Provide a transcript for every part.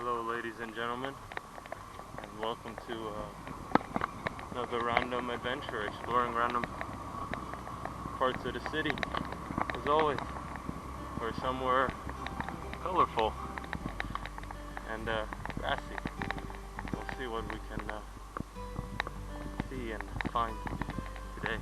Hello ladies and gentlemen, and welcome to another random adventure, exploring random parts of the city. As always, we're somewhere colorful and grassy. We'll see what we can see and find today.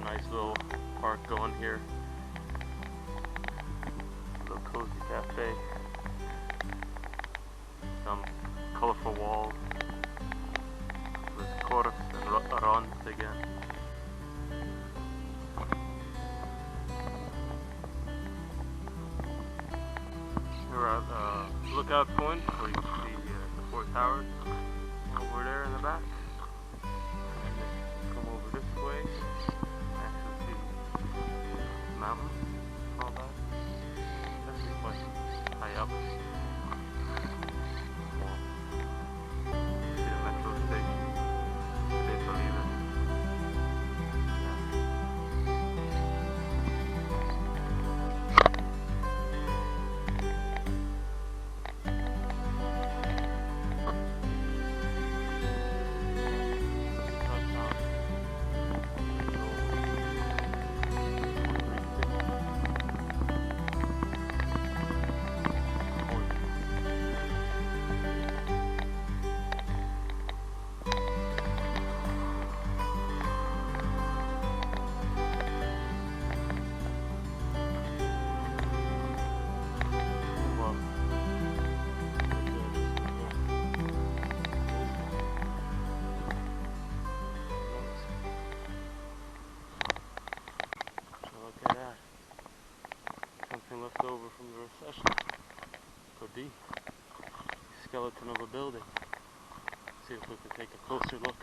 Nice little park going here. A little cozy cafe. Some colorful walls with chorus and runs again. We're at a lookout point where you can see the four towers over there in the back. And then come over this way. Mountain, all that. Definitely quite high up. See the metro station. They believe it. Something left over from the recession. Could be. Skeleton of a building. See if we can take a closer look.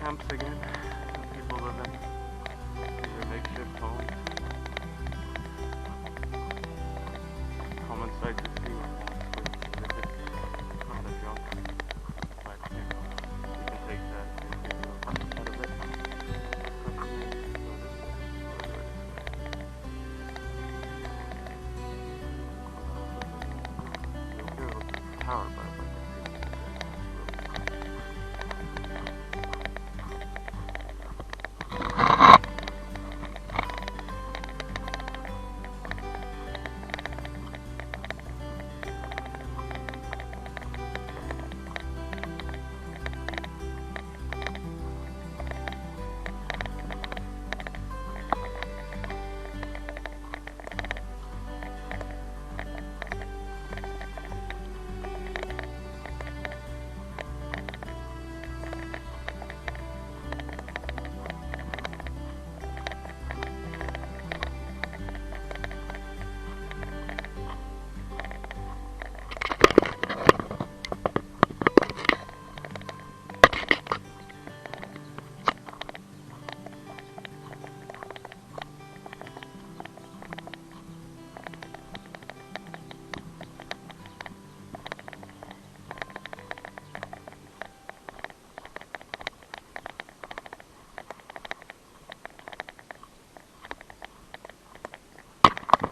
camps again. Some people live in their makeshift homes. Common sight to see when visit on the junk. But you can take that and give you a out of it. You'll hear a power by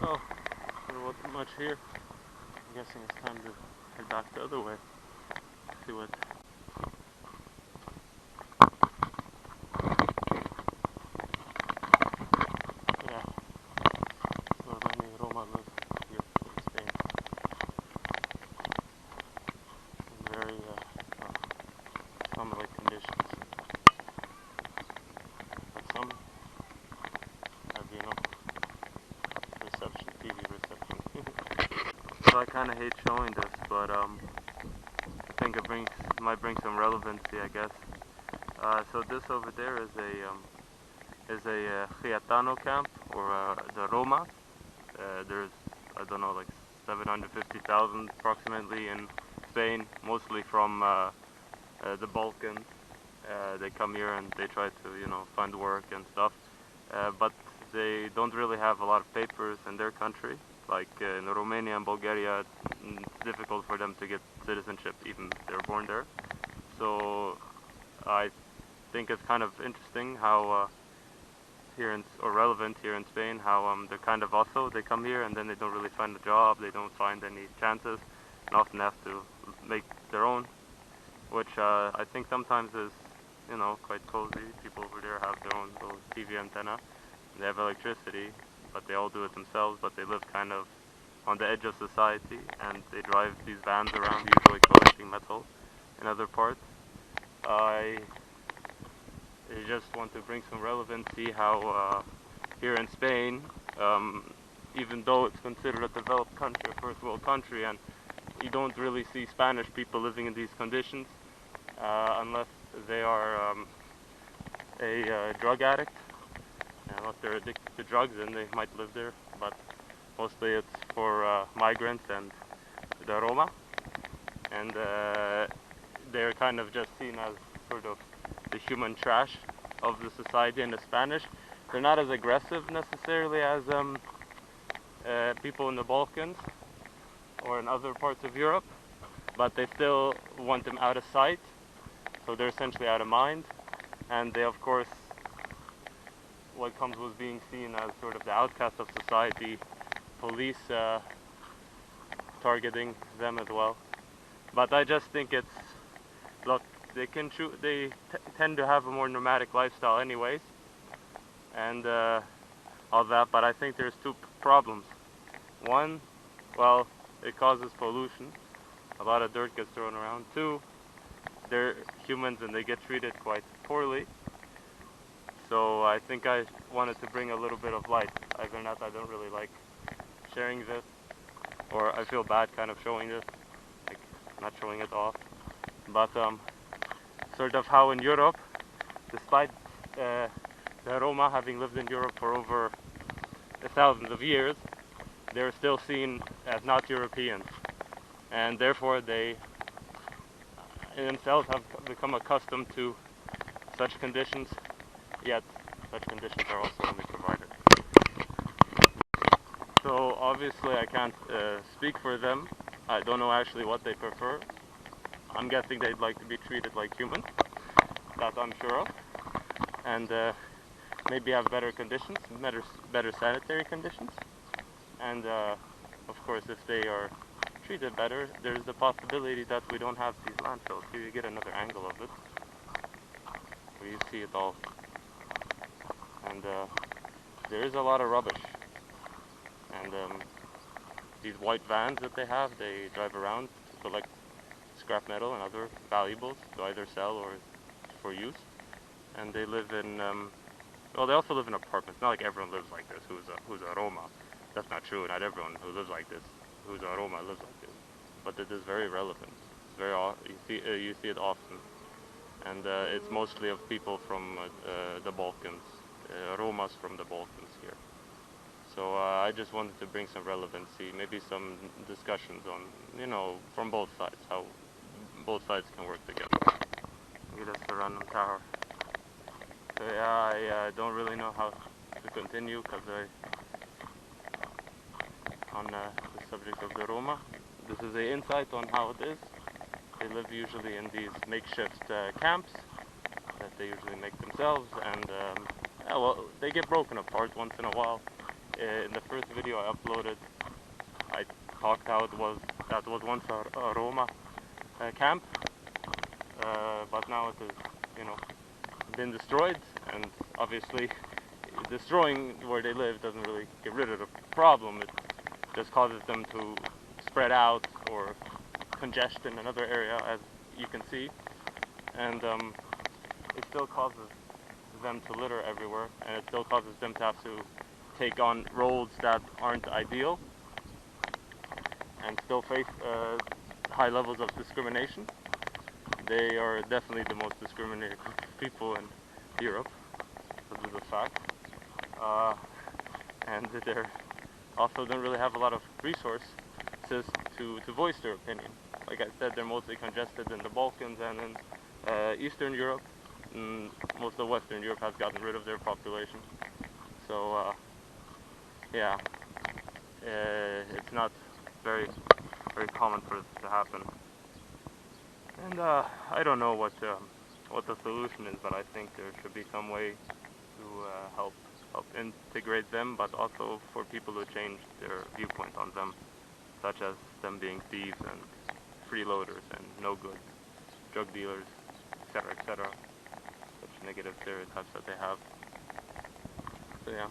oh, there wasn't much here. I'm guessing it's time to head back the other way. See what. Yeah. So many Roma live here in Spain. In very slum-like conditions. But some have, reception, TV reception. So I kind of hate showing this, but I think it might bring some relevancy, I guess. So this over there is a Gitano camp, or the Romas. There's, I don't know, like 750,000 approximately in Spain, mostly from the Balkans. They come here and they try to, find work and stuff, but they don't really have a lot of papers in their country. Like in Romania and Bulgaria, it's difficult for them to get citizenship, even if they're born there. So I think it's kind of interesting how or relevant here in Spain, how they're kind of also, they come here and then they don't really find a job, they don't find any chances, and often have to make their own, which I think sometimes is, quite cozy. People over there have their own little TV antenna, they have electricity, but they all do it themselves, but they live kind of on the edge of society, and they drive these vans around, usually collecting metal in other parts. I just want to bring some relevancy how here in Spain, even though it's considered a developed country, a first world country, and you don't really see Spanish people living in these conditions unless they are a drug addict. Unless they're addicted to drugs, then they might live there, but mostly it's for migrants and the Roma, and they're kind of just seen as sort of the human trash of the society in the Spanish. They're not as aggressive necessarily as people in the Balkans or in other parts of Europe, but they still want them out of sight, so they're essentially out of mind, and they, of course, what comes with being seen as sort of the outcast of society, police targeting them as well. But I just think it's, look, they tend to have a more nomadic lifestyle anyways, and all that, but I think there's two problems. One, well, it causes pollution. A lot of dirt gets thrown around. Two, they're humans and they get treated quite poorly. So I think I wanted to bring a little bit of light. Other than that, I don't really like sharing this, or I feel bad kind of showing this, like not showing it off. But sort of how in Europe, despite the Roma having lived in Europe for over thousands of years, they're still seen as not Europeans, and therefore they in themselves have become accustomed to such conditions, yet such conditions are also only provided. So obviously I can't speak for them. I don't know actually what they prefer. I'm guessing they'd like to be treated like humans, that I'm sure of, and maybe have better conditions, better sanitary conditions, and of course if they are treated better, there's the possibility that we don't have these landfills. Here you get another angle of it, where you see it all, and there is a lot of rubbish, and these white vans that they have, they drive around to collect scrap metal and other valuables to either sell or for use, and they live in well, they also live in apartments. Not like everyone lives like this who's a Roma. That's not true. Not everyone who lives like this who's a Roma lives like this, but it is very relevant. It's very you see it often, and it's mostly of people from the Balkans, Romas from the Balkans here. So I just wanted to bring some relevancy, maybe some discussions on, you know, from both sides, how both sides can work together. Look at this random tower. So yeah, I don't really know how to continue because on the subject of the Roma. This is an insight on how it is. They live usually in these makeshift camps that they usually make themselves, and yeah, well, they get broken apart once in a while. In the first video I uploaded, I talked how that was once a Roma camp, but now it is, you know, been destroyed, and obviously destroying where they live doesn't really get rid of the problem. It just causes them to spread out or congest in another area, as you can see, and it still causes them to litter everywhere, and it still causes them to have to take on roles that aren't ideal and still face high levels of discrimination. They are definitely the most discriminated group of people in Europe. This is a fact. And they also don't really have a lot of resources to voice their opinion. Like I said, they're mostly congested in the Balkans and in Eastern Europe. And most of Western Europe has gotten rid of their population. So yeah, it's not very common for this to happen. And I don't know what the solution is, but I think there should be some way to help integrate them, but also for people to change their viewpoint on them, such as them being thieves and freeloaders and no good drug dealers, etc., etc. Such negative stereotypes that they have. So yeah,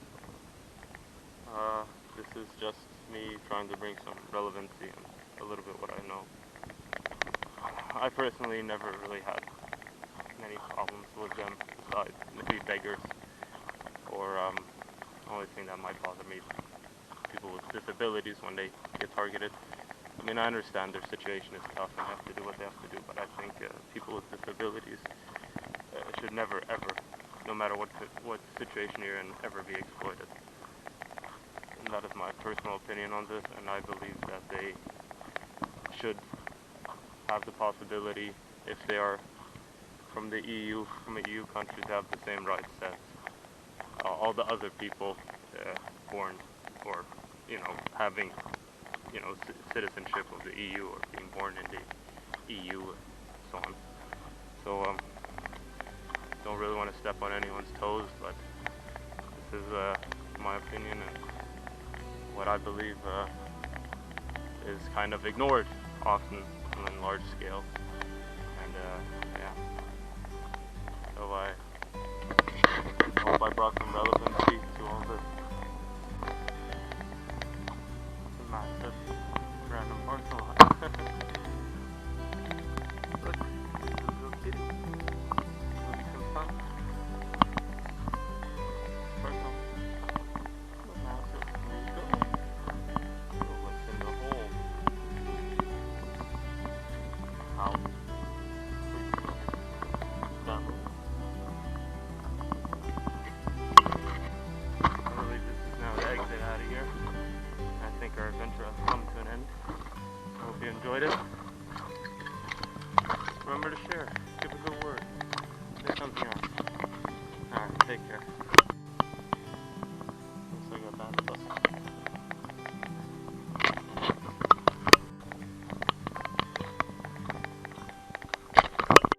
this is just me trying to bring some relevancy and a little bit what I know. I personally never really had many problems with them, besides maybe beggars, or the only thing that might bother me is people with disabilities when they get targeted. I mean, I understand their situation is tough and have to do what they have to do, but I think people with disabilities should never, ever, no matter what situation you're in, ever be exploited. And that is my personal opinion on this, and I believe that they should have the possibility, if they are from the EU, from an EU country, to have the same rights as all the other people born, or, you know, having, you know, citizenship of the EU, or being born in the EU, and so on. So, don't really want to step on anyone's toes, but this is my opinion and what I believe is kind of ignored often on large scale. And yeah, so I hope I brought some relevancy to all this massive random parcel lot. Look, this is a little kitty. It'll be some fun. Parcel. Massive. There you go. So what's in the hole? How? Down. I believe this is now the exit out of here. I think our adventure has come to an end. I hope you enjoyed it.